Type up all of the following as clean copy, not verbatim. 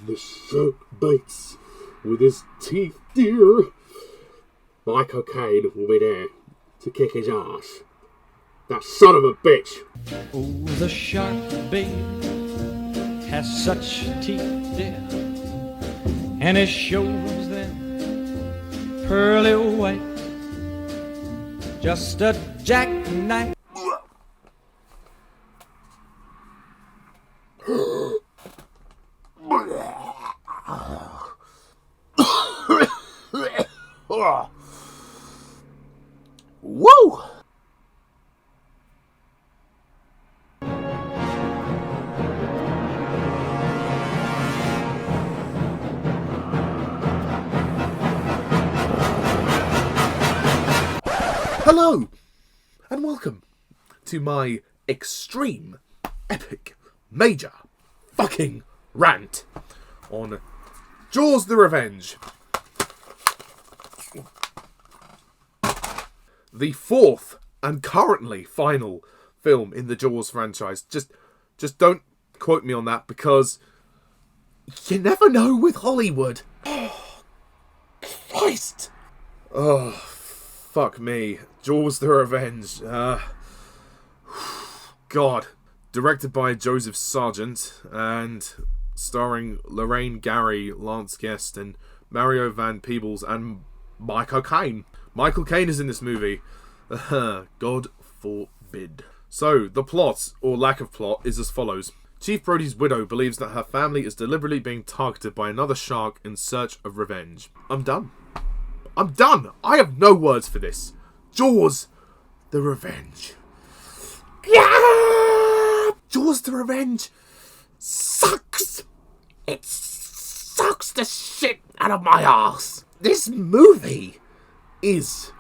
The shark bites with his teeth, dear. My cocaine will be there to kick his ass. That son of a bitch. Oh, the shark, babe, has such teeth, dear, and it shows them pearly white. Just a jackknife. Woo! Hello, and welcome to my extreme, epic, major, fucking rant on Jaws the Revenge. The fourth and currently final film in the Jaws franchise. Just don't quote me on that, because you never know with Hollywood. Oh, Christ. Oh, fuck me. Jaws the Revenge. God. Directed by Joesph Sargent and starring Lorraine Gary, Lance Guest, and Mario Van Peebles, and Michael Caine. Michael Caine is in this movie. God forbid. So, the plot, or lack of plot, is as follows. Chief Brody's widow believes that her family is deliberately being targeted by another shark in search of revenge. I'm done. I have no words for this. Jaws the Revenge. Yeah! Jaws the Revenge sucks. It sucks the shit out of my arse. This movie is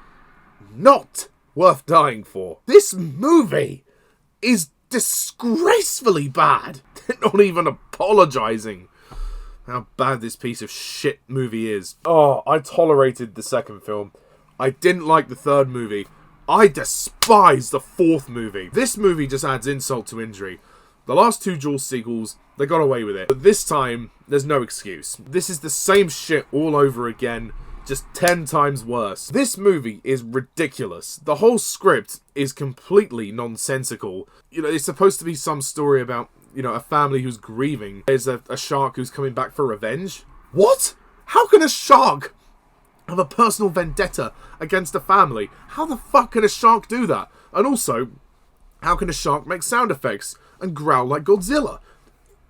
not worth dying for. This movie is disgracefully bad. They're not even apologising how bad this piece of shit movie is. Oh, I tolerated the second film. I didn't like the third movie. I despise the fourth movie. This movie just adds insult to injury. The last two Jaws sequels, they got away with it. But this time, there's no excuse. This is the same shit all over again, just 10 times worse. This movie is ridiculous. The whole script is completely nonsensical. You know, it's supposed to be some story about, you know, a family who's grieving. There's a shark who's coming back for revenge. What? How can a shark have a personal vendetta against a family? How the fuck can a shark do that? And also, how can a shark make sound effects and growl like Godzilla?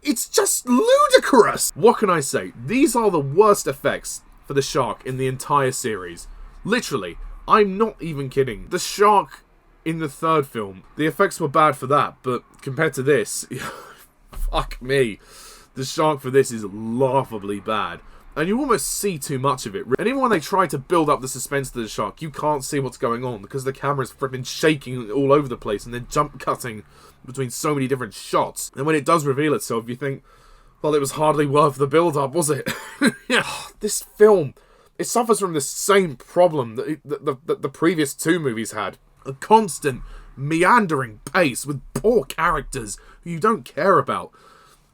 It's just ludicrous! What can I say? These are the worst effects for the shark in the entire series. Literally, I'm not even kidding. The shark in the third film, the effects were bad for that, but compared to this, fuck me. The shark for this is laughably bad. And you almost see too much of it. And even when they try to build up the suspense to the shark, you can't see what's going on because the camera's flipping shaking all over the place and they're jump cutting between so many different shots. And when it does reveal itself, you think, well, it was hardly worth the build-up, was it? Yeah, this film, it suffers from the same problem that the previous two movies had. A constant, meandering pace with poor characters who you don't care about.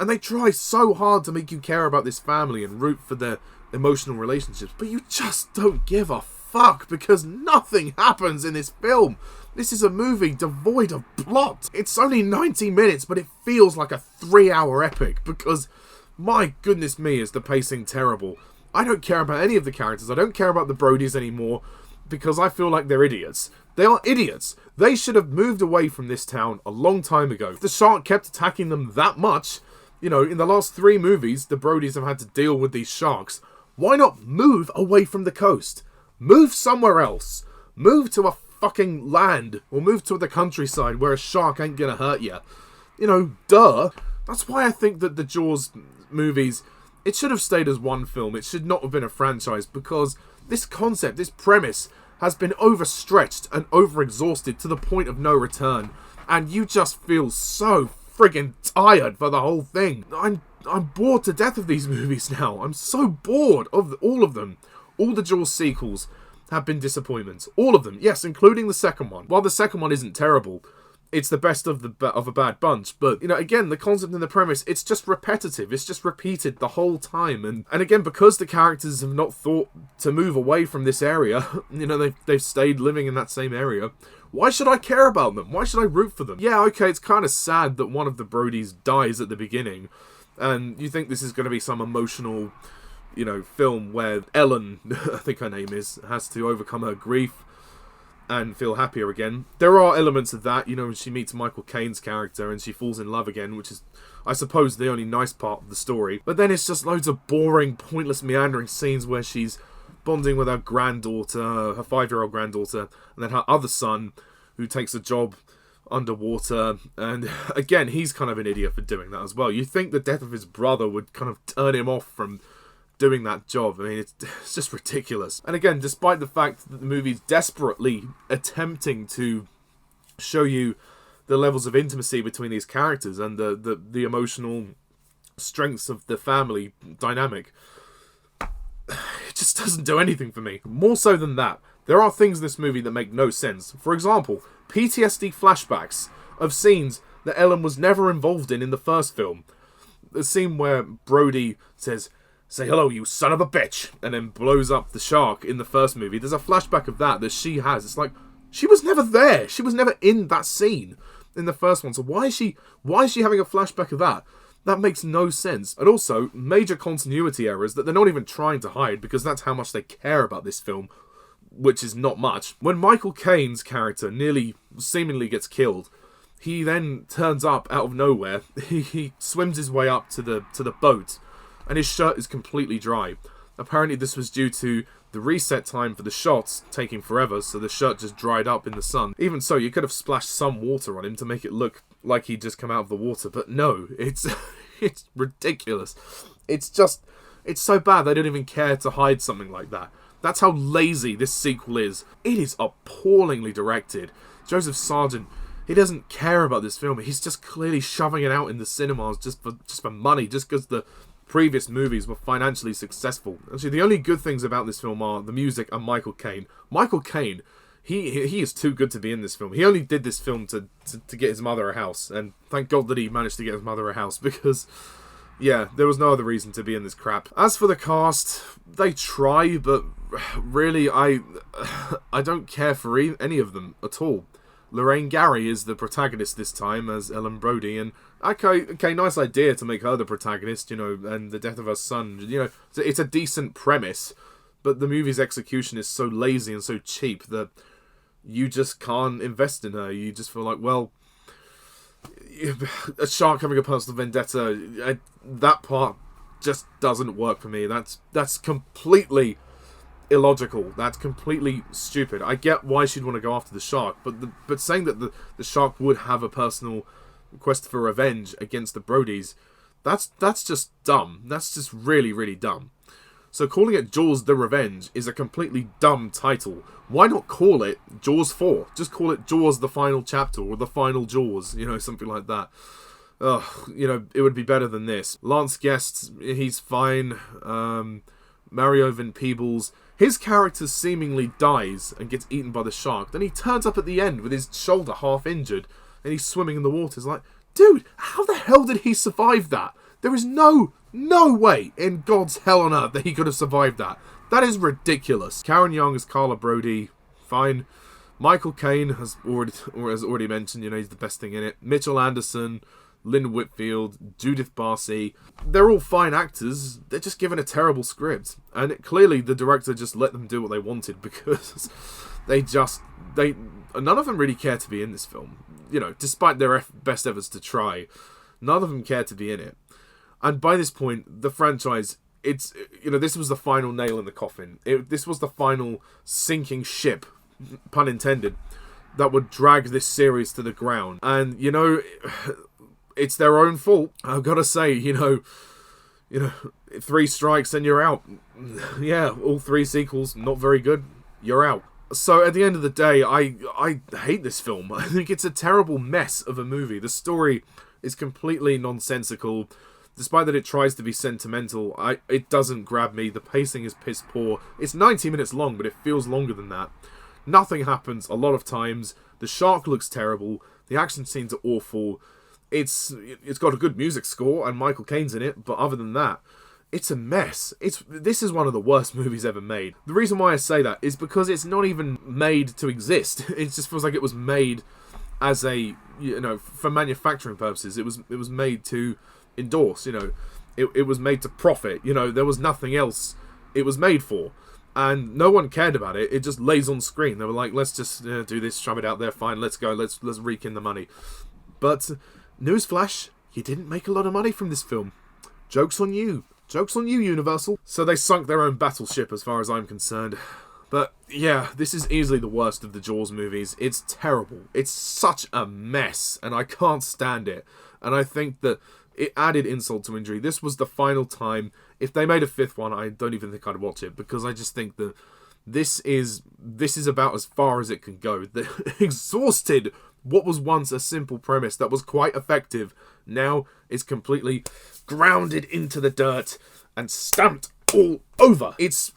And they try so hard to make you care about this family and root for their emotional relationships, but you just don't give a fuck because nothing happens in this film. This is a movie devoid of plot. It's only 90 minutes, but it feels like a 3-hour epic because, my goodness me, is the pacing terrible. I don't care about any of the characters. I don't care about the Brodies anymore because I feel like they're idiots. They are idiots. They should have moved away from this town a long time ago. If the shark kept attacking them that much, you know, in the last 3 movies, the Brodies have had to deal with these sharks. Why not move away from the coast? Move somewhere else. Move to a fucking land. Or move to the countryside where a shark ain't gonna hurt you. You know, duh. That's why I think that the Jaws movies, it should have stayed as one film. It should not have been a franchise because this concept, this premise, has been overstretched and overexhausted to the point of no return. And you just feel so friggin' tired for the whole thing. I'm bored to death of these movies now. I'm so bored of all of them. All the Jaws sequels have been disappointments. All of them. Yes, including the second one. While the second one isn't terrible, it's the best of a bad bunch. But, you know, again, the concept and the premise, it's just repetitive. It's just repeated the whole time. And again, because the characters have not thought to move away from this area, you know, they've stayed living in that same area. Why should I care about them? Why should I root for them? Yeah, okay, it's kind of sad that one of the Brodies dies at the beginning. And you think this is going to be some emotional, you know, film where Ellen, I think her name is, has to overcome her grief and feel happier again. There are elements of that, you know, when she meets Michael Caine's character and she falls in love again, which is, I suppose, the only nice part of the story. But then it's just loads of boring, pointless, meandering scenes where she's bonding with her granddaughter, her 5-year-old granddaughter, and then her other son, who takes a job underwater. And again, he's kind of an idiot for doing that as well. You'd think the death of his brother would kind of turn him off from doing that job. I mean, it's just ridiculous. And again, despite the fact that the movie's desperately attempting to show you the levels of intimacy between these characters and the emotional strengths of the family dynamic, it just doesn't do anything for me. More so than that, there are things in this movie that make no sense. For example, PTSD flashbacks of scenes that Ellen was never involved in the first film. The scene where Brody says, "Say hello, you son of a bitch," and then blows up the shark in the first movie. There's a flashback of that she has. It's like, she was never there. She was never in that scene in the first one. So why is she having a flashback of that? That makes no sense. And also, major continuity errors that they're not even trying to hide, because that's how much they care about this film, which is not much. When Michael Caine's character seemingly gets killed, he then turns up out of nowhere. He swims his way up to the boat, and his shirt is completely dry. Apparently this was due to the reset time for the shots taking forever, so the shirt just dried up in the sun. Even so, you could have splashed some water on him to make it look like he'd just come out of the water, but no, it's ridiculous. It's so bad they don't even care to hide something like that. That's how lazy this sequel is. It is appallingly directed. Joesph Sargent, he doesn't care about this film. He's just clearly shoving it out in the cinemas just for money, just because the previous movies were financially successful. Actually, the only good things about this film are the music and Michael Caine. Michael Caine, he is too good to be in this film. He only did this film to get his mother a house, and thank God that he managed to get his mother a house, because, yeah, there was no other reason to be in this crap. As for the cast, they try, but really, I don't care for any of them at all. Lorraine Gary is the protagonist this time as Ellen Brody, and okay, nice idea to make her the protagonist, you know, and the death of her son, you know, it's a decent premise, but the movie's execution is so lazy and so cheap that you just can't invest in her. You just feel like, well, a shark having a personal vendetta, that part just doesn't work for me. That's completely illogical. That's completely stupid. I get why she'd want to go after the shark, but saying that the shark would have a personal quest for revenge against the Brodies, that's just dumb. That's just really, really dumb. So calling it Jaws the Revenge is a completely dumb title. Why not call it Jaws 4? Just call it Jaws the Final Chapter, or the Final Jaws, you know, something like that. Ugh, you know, it would be better than this. Lance Guest, he's fine. Mario Van Peebles, his character seemingly dies and gets eaten by the shark. Then he turns up at the end with his shoulder half injured, and he's swimming in the water. It's like, dude, how the hell did he survive that? There is no way in God's hell on earth that he could have survived that. That is ridiculous. Karen Young as Carla Brody, fine. Michael Caine has already mentioned, you know, he's the best thing in it. Mitchell Anderson, Lynn Whitfield, Judith Barsi, they're all fine actors. They're just given a terrible script, and clearly the director just let them do what they wanted, because none of them really care to be in this film. You know, despite their best efforts to try, none of them care to be in it. And by this point, the franchise, it's, you know, this was the final nail in the coffin. This was the final sinking ship, pun intended, that would drag this series to the ground. And, you know, it's their own fault. I've got to say, you know, 3 strikes and you're out. Yeah, all 3 sequels, not very good. You're out. So at the end of the day, I hate this film. I think it's a terrible mess of a movie. The story is completely nonsensical. Despite that it tries to be sentimental, it doesn't grab me. The pacing is piss poor. It's 90 minutes long, but it feels longer than that. Nothing happens a lot of times. The shark looks terrible. The action scenes are awful. It's got a good music score, and Michael Caine's in it, but other than that, it's a mess. This is one of the worst movies ever made. The reason why I say that is because it's not even made to exist. It just feels like it was made as a, for manufacturing purposes. It was made to endorse, It was made to profit, there was nothing else it was made for. And no one cared about it. It just lays on screen. They were like, let's just do this, shove it out there, fine, let's go, let's rake in the money. But, newsflash, you didn't make a lot of money from this film. Joke's on you. Joke's on you, Universal. So they sunk their own battleship as far as I'm concerned. But, yeah, this is easily the worst of the Jaws movies. It's terrible. It's such a mess, and I can't stand it. And I think that it added insult to injury. This was the final time. If they made a fifth one, I don't even think I'd watch it, because I just think that this is about as far as it can go. They exhausted what was once a simple premise that was quite effective. Now it's completely grounded into the dirt and stamped all over. It's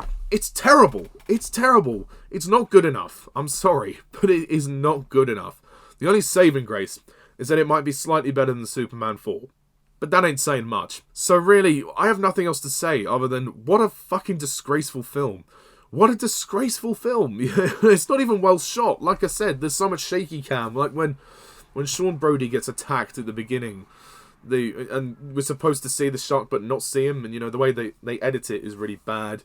terrible. It's terrible. It's not good enough. I'm sorry, but it is not good enough. The only saving grace is that it might be slightly better than Superman 4. But that ain't saying much. So really, I have nothing else to say other than what a fucking disgraceful film. What a disgraceful film. It's not even well shot. Like I said, there's so much shaky cam. Like when Sean Brody gets attacked at the beginning, and we're supposed to see the shark but not see him, and the way they edit it is really bad.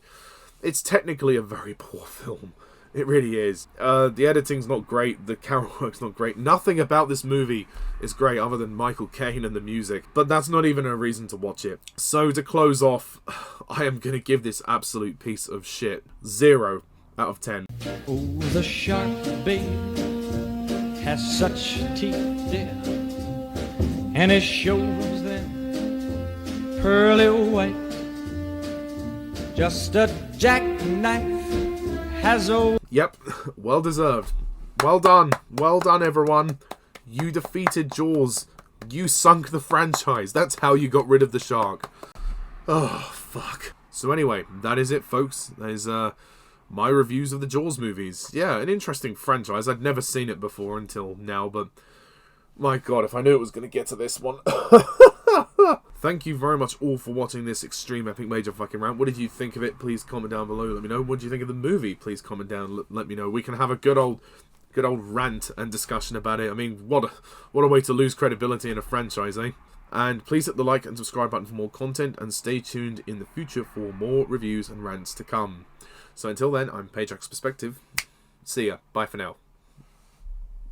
It's technically a very poor film. It really is. The editing's not great. The camera work's not great. Nothing about this movie is great other than Michael Caine and the music. But that's not even a reason to watch it. So to close off, I am going to give this absolute piece of shit 0 out of 10. Oh, the shark, babe, has such teeth, dear, and it shows them pearly white. Just a jackknife has old... Yep, well deserved. Well done. Well done, everyone. You defeated Jaws. You sunk the franchise. That's how you got rid of the shark. Oh, fuck. So anyway, that is it, folks. That is my reviews of the Jaws movies. Yeah, an interesting franchise. I'd never seen it before until now, but my god, if I knew it was going to get to this one. Thank you very much all for watching this extreme epic major fucking rant. What did you think of it? Please comment down below. Let me know. What do you think of the movie? Please comment down. Let me know. We can have a good old rant and discussion about it. I mean, what a way to lose credibility in a franchise, eh? And please hit the like and subscribe button for more content, and stay tuned in the future for more reviews and rants to come. So until then, I'm Pajak's Perspective. See ya. Bye for now.